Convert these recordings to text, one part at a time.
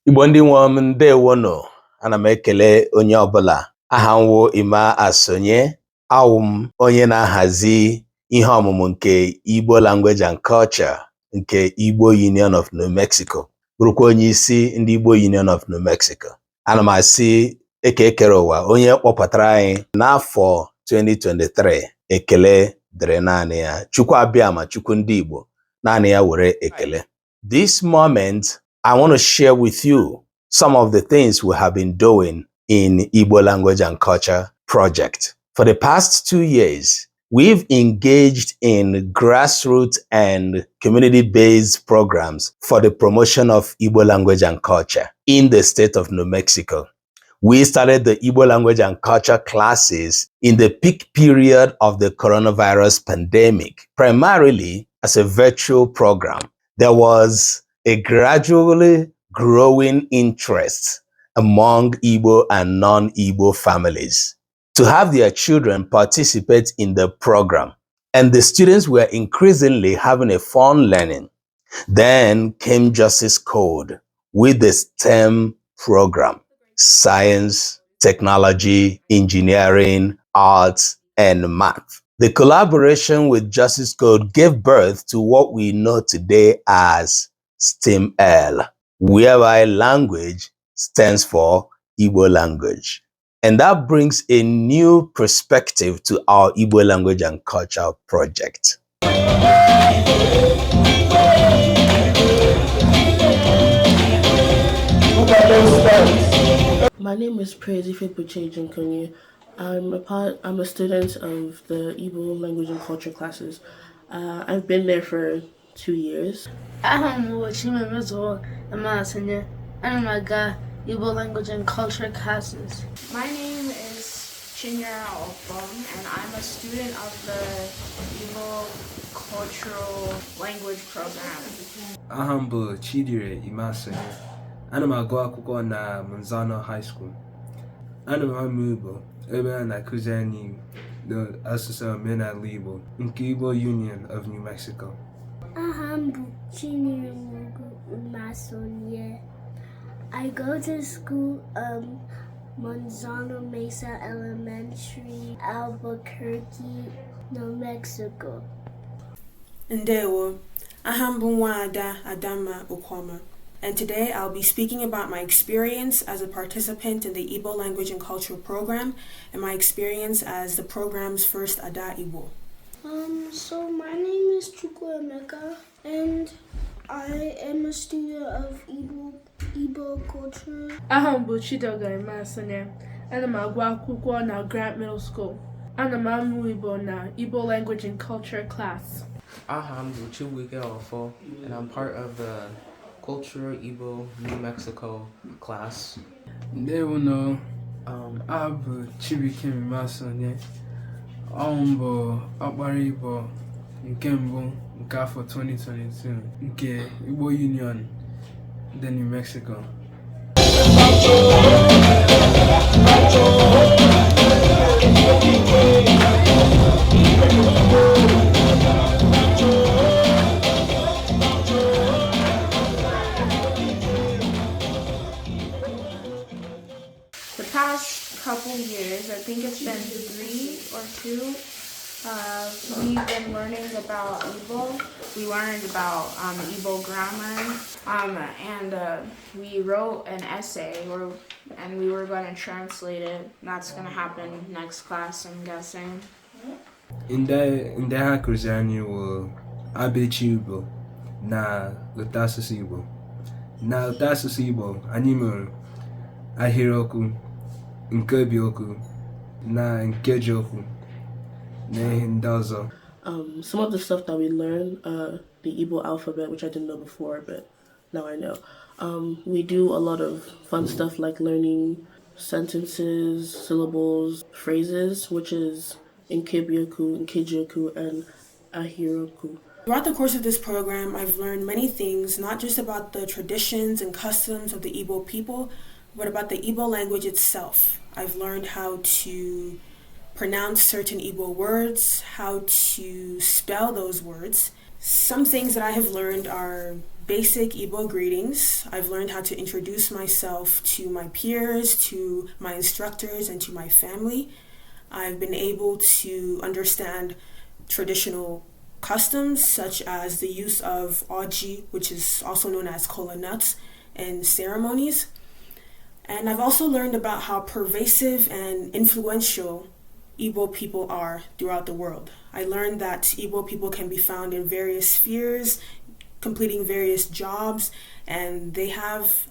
Igbo ndị nwe m ndeewono. Ana m ekele onye ọbụla. Aha m wụ Ima Asonye. Awụ m onye na-ahazi ihe ọmụmụ nke Igbo Language and Culture nke Igbo Union of New Mexico, bụrụkwa onye isi ndị Igbo Union of New Mexico. Ana m asị ekere ụwa onye kpọpụtara anyị n'afọ 2023 ekele dịrị naanị ya. Chukwu abịa ma Chukwu ndị Igbo naanị ya were ekele. This moment I want to share with you some of the things we have been doing in Igbo Language and Culture project. For the past 2 years, we've engaged in grassroots and community-based programs for the promotion of Igbo language and culture in the state of New Mexico. We started the Igbo language and culture classes in the peak period of the coronavirus pandemic, primarily as a virtual program. There was a gradually growing interest among Igbo and non-Igbo families to have their children participate in the program. And the students were increasingly having a fun learning. Then came Justice Code with the STEM program: science, technology, engineering, arts, and math. The collaboration with Justice Code gave birth to what we know today as STEM-L, whereby language stands for Igbo language. And that brings a new perspective to our Igbo language and culture project. My name is Praise Ifebuche. I'm a student of the Igbo language and culture classes. I've been there for 2 years. I'm Igbo language and culture classes. My name is Chinyere Ofong, and I'm a student of the Igbo cultural language program. Aham bụ Chidire Imasonye. Ana m agụ akwụkwọ na Manzano High School. Ana m amụ Igbo ebe a na-akụzi anyị n'asụsụ omenala Igbo nke Igbo Union of New Mexico. Aham bụ Chinyere Imasonye. I go to school, Manzano Mesa Elementary, Albuquerque, New Mexico. Ndewo, aham bụ Nwaada Adama Okwama, and today I'll be speaking about my experience as a participant in the Igbo Language and Culture program and my experience as the program's first Ada Igbo. So my name is Chukwuemeka, and I am a student of Igbo culture. Aham bụ Chidoga Imasonye. Ana m agụ akwụkwọ na Grant Middle School. Ana m amụ Igbo na Igbo Language and Culture class. Aham bụ Chibuike Ofo, and I'm part of the Cultural Igbo New Mexico class. Ndewono, abụ Chibuike Imasonye. Bụ ọkpara Igbo nke mbụ nke afọ 2022 nke Igbo Union de New Mexico. The past couple years, I think it's been 3 or 2, we've been learning about Igbo. We learned about Igbo grammar, and we wrote an essay, and we were going to translate it. That's going to happen next class, I'm guessing. Ndị ha kụzi anyị wụ Abechi Igbo na ụtọasụsụ Igbo. Na ụtọasụsụ Igbo, anyị mere ahịrịokwu, nkebiokwu, na nkejiokwu. Some of the stuff that we learn, the Igbo alphabet, which I didn't know before, but now I know. We do a lot of fun stuff like learning sentences, syllables, phrases, which is Nkebioku, Nkejioku, and Ahiroku. Throughout the course of this program, I've learned many things, not just about the traditions and customs of the Igbo people, but about the Igbo language itself. I've learned how to pronounce certain Igbo words, how to spell those words. Some things that I have learned are basic Igbo greetings. I've learned how to introduce myself to my peers, to my instructors, and to my family. I've been able to understand traditional customs such as the use of oji, which is also known as kola nuts, in ceremonies. And I've also learned about how pervasive and influential Igbo people are throughout the world. I learned that Igbo people can be found in various spheres, completing various jobs, and they have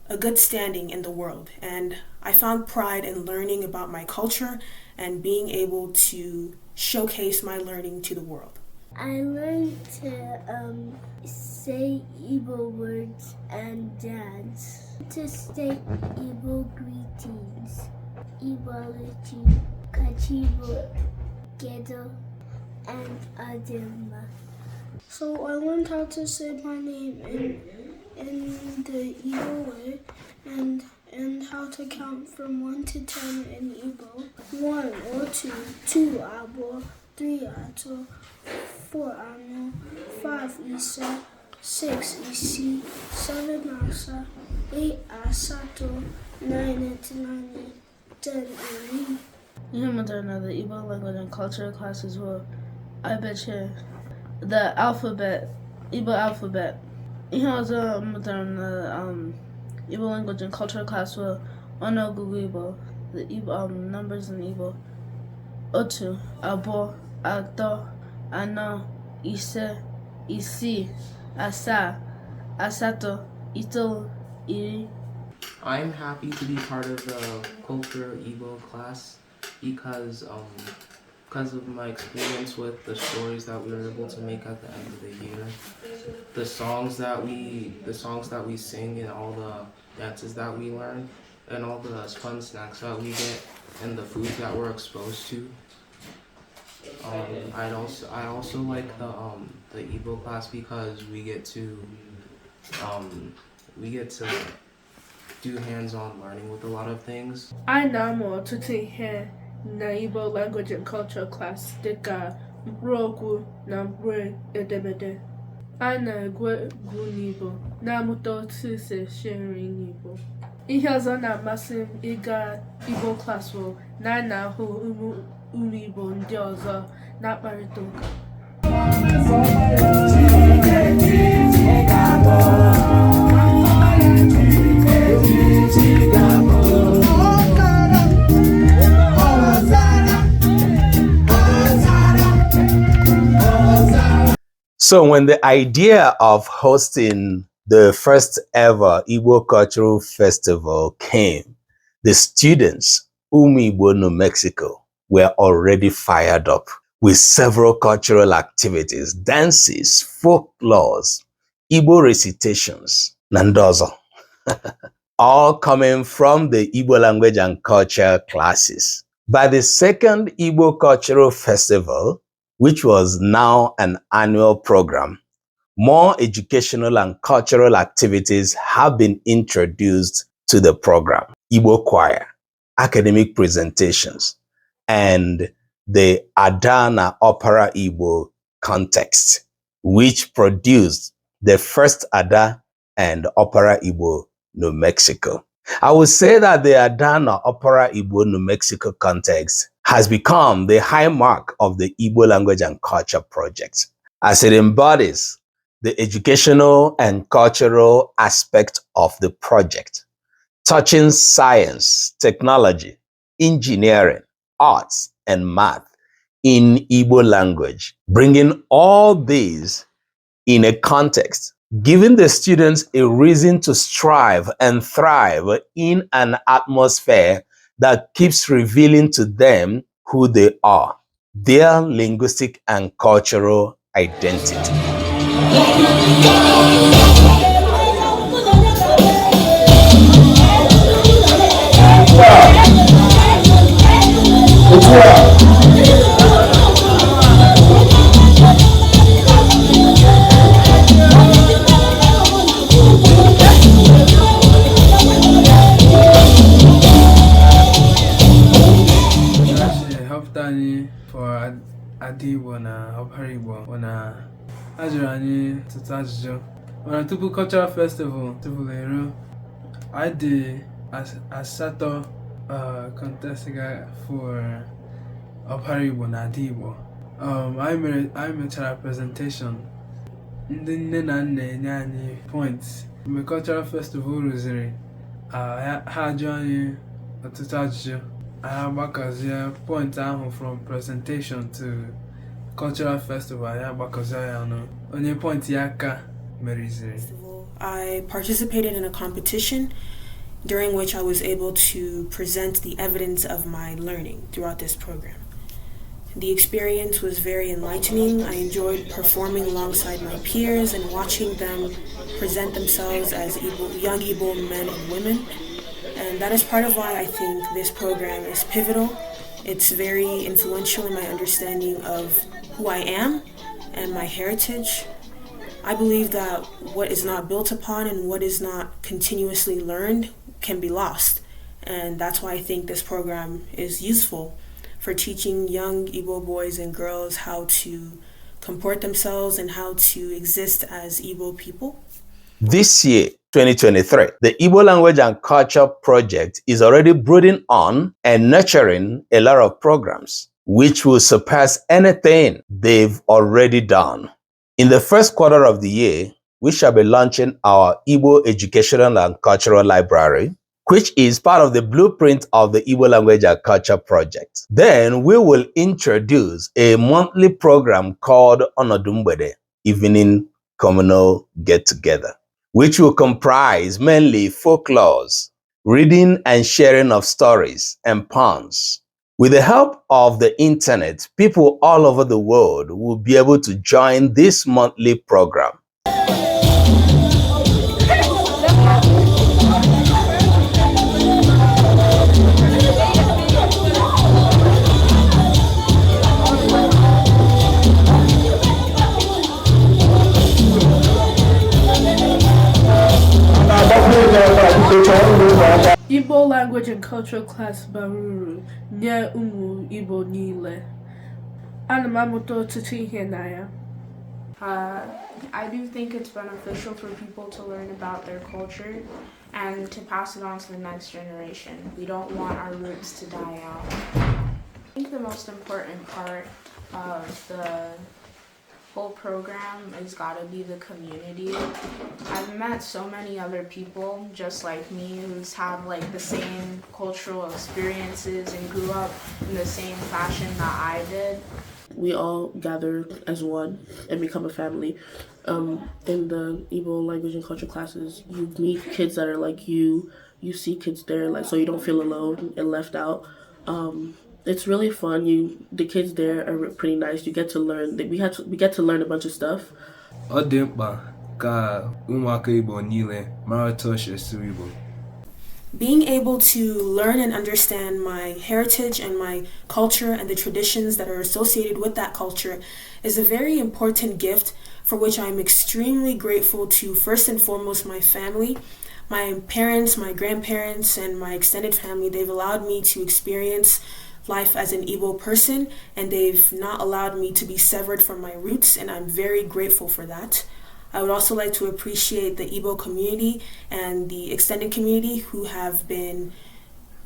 a good standing in the world. And I found pride in learning about my culture and being able to showcase my learning to the world. I learned to say Igbo words and dance. To say Igbo greetings. Ibology, Kachibo, Gedo, and Adema. So I learned how to say my name in the Igbo way and how to count from 1 to 10 in Igbo. 1 or 2, 2 abo, 3 ato, 4 ano, 5 isa, 6 isi, 7 asa, 8 asato, 9 etinani, 10 iri. You know, the Igbo language and culture class as well. I bet you the alphabet, Igbo alphabet. You know, the Igbo language and culture class will ono Igbo, the Igbo numbers in Igbo. Otu, abo, ato, ano, ise, isi, asa, asato, ito, iri. I'm happy to be part of the Culture Igbo class because of my experience with the stories that we were able to make at the end of the year, the songs that we sing, and all the dances that we learn, and all the fun snacks that we get, and the foods that we're exposed to. I also like the Igbo class because we get to do hands-on learning with a lot of things. I na-amụ ọtụtụ ihe na Igbo language and culture class dịka mkpụrụokwu na mkpụrụ edemede. A na-egwu egwu n'Igbo na-amụta otu esi esi nri n'Igbo. Ihe ọzọ na-amasị m ịga Igbo class bụ na a na-ahụ ụmụ Igbo ndị ọzọ na-akparịta ụka. So when the idea of hosting the first ever Igbo Cultural Festival came, the students, Igbo, New Mexico, were already fired up with several cultural activities, dances, folklores, Igbo recitations, Nandozo, all coming from the Igbo language and culture classes. By the second Igbo Cultural Festival, which was now an annual program, more educational and cultural activities have been introduced to the program. Igbo choir, academic presentations, and the Adana Opera Igbo context, which produced the first Ada and Opera Igbo New Mexico. I would say that the Adana Opera Igbo New Mexico context has become the high mark of the Igbo language and culture project, as it embodies the educational and cultural aspect of the project, touching science, technology, engineering, arts, and math in Igbo language, bringing all these in a context, giving the students a reason to strive and thrive in an atmosphere that keeps revealing to them who they are, their linguistic and cultural identity. For Adi Igbo na Opera Igbo na ajụrụ anyị ọtụtụ ajụjụ On a tupu cultural festival, I did a sato contest for Oparibo na Igbo. I made a presentation. Ndị nne na nna enye anyị points. Mgbe cultural festival rụziri, ha ajụ anyị ọtụtụ ajụjụ. Anyị agbakọzie point ahụ from presentation to cultural festival. Anyị agbakọzie ya ọnụ. Onye point ya ka meriziri. I participated in a competition during which I was able to present the evidence of my learning throughout this program. The experience was very enlightening. I enjoyed performing alongside my peers and watching them present themselves as young Igbo men and women. And that is part of why I think this program is pivotal. It's very influential in my understanding of who I am and my heritage. I believe that what is not built upon and what is not continuously learned can be lost. And that's why I think this program is useful for teaching young Igbo boys and girls how to comport themselves and how to exist as Igbo people. This year, 2023, the Igbo Language and Culture Project is already brooding on and nurturing a lot of programs, which will surpass anything they've already done. In the first quarter of the year, we shall be launching our Igbo Educational and Cultural Library, which is part of the blueprint of the Igbo Language and Culture Project. Then we will introduce a monthly program called Onodumbede, Evening Communal Get-Together, which will comprise mainly folklores, reading and sharing of stories and poems. With the help of the internet, people all over the world will be able to join this monthly program. Igbo language and cultural class baruru nye ụmụ Igbo niile. Ana m amụta ọtụtụ ihe na ya. I do think it's beneficial for people to learn about their culture and to pass it on to the next generation. We don't want our roots to die out. I think the most important part of the whole program has got to be the community. I've met so many other people just like me who's have like the same cultural experiences and grew up in the same fashion that I did. We all gather as one and become a family. In the Igbo language and culture classes, you meet kids that are like you see kids there, like, so you don't feel alone and left out. It's really fun. The kids there are pretty nice. You get to learn. We get to learn a bunch of stuff. Ọ dị mkpa ka ụmụaka Igbo niile mara otu o si esu Igbo. Being able to learn and understand my heritage and my culture and the traditions that are associated with that culture is a very important gift for which I'm extremely grateful to, first and foremost, my family. My parents, my grandparents, and my extended family, they've allowed me to experience life as an Igbo person, and they've not allowed me to be severed from my roots, and I'm very grateful for that. I would also like to appreciate the Igbo community and the extended community who have been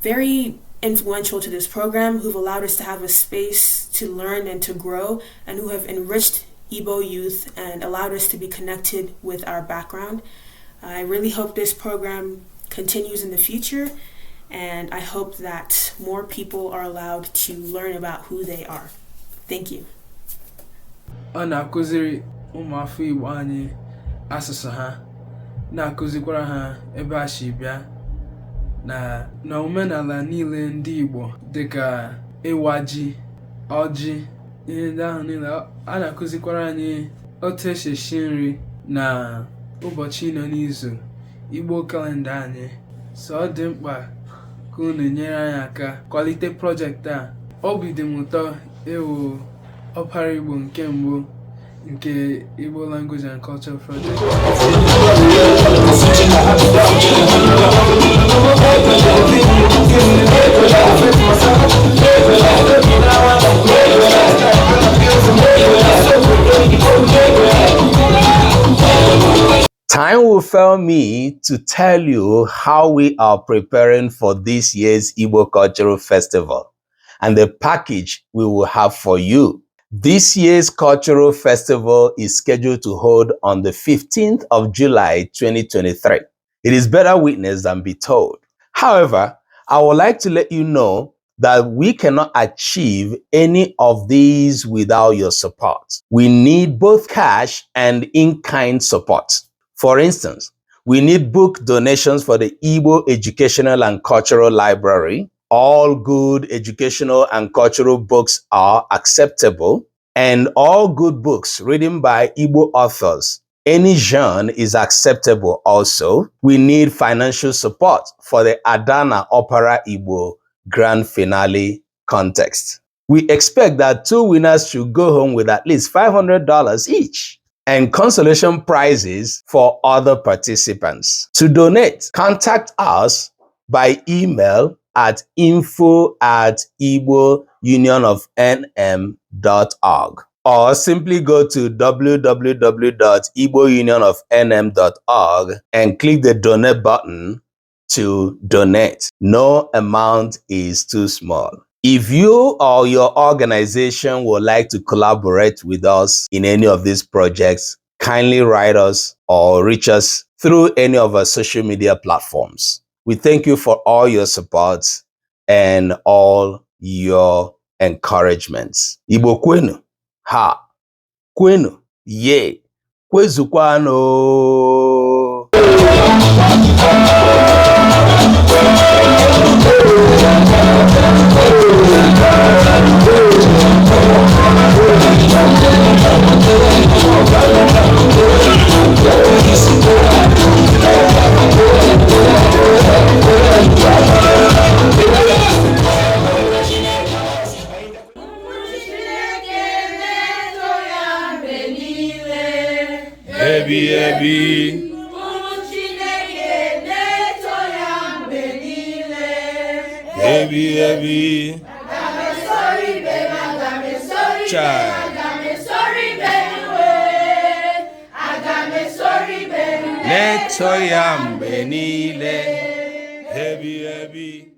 very influential to this program, who've allowed us to have a space to learn and to grow, and who have enriched Igbo youth and allowed us to be connected with our background. I really hope this program continues in the future, and I hope that more people are allowed to learn about who they are. Thank you. Ọ na-akụziri ụmụafọ Igbo anyị asụsụ ha, na-akụzikwara ha ebe a si bịa na omenala niile ndị Igbo dịka ịwa ji, ọjị, ihe ndị ahụ niile. A na-akụzikwara anyị otu esi esi nri na ụbọchị nọ n'izu, Igbo kalenda anyị. So ọ dị mkpa ka unu nyere anyị aka kwalite projekti a. Obi dị m ụtọ ịwụ ọpara Igbo nke mbụ nke Igbo Language and Culture Project. refer me to tell you how we are preparing for this year's Igbo Cultural Festival and the package we will have for you. This year's Cultural Festival is scheduled to hold on the 15th of July 2023. It is better witnessed than be told. However, I would like to let you know that we cannot achieve any of these without your support. We need both cash and in-kind support. For instance, we need book donations for the Igbo Educational and Cultural Library. All good educational and cultural books are acceptable, and all good books written by Igbo authors, any genre, is acceptable also. We need financial support for the Adana Opera Igbo Grand Finale contest. We expect that 2 winners should go home with at least $500 each, and consolation prizes for other participants. To donate, contact us by email at info@igbounionofnm.org, or simply go to www.igbounionofnm.org and click the donate button to donate. No amount is too small. If you or your organization would like to collaborate with us in any of these projects, kindly write us or reach us through any of our social media platforms. We thank you for all your support and all your encouragements. Igbo kwenu, ha, kwenu, ye, kwezukwano. Ebi ebi, ebi ebi, child. Neto ya mgbe niile, ebi ebi.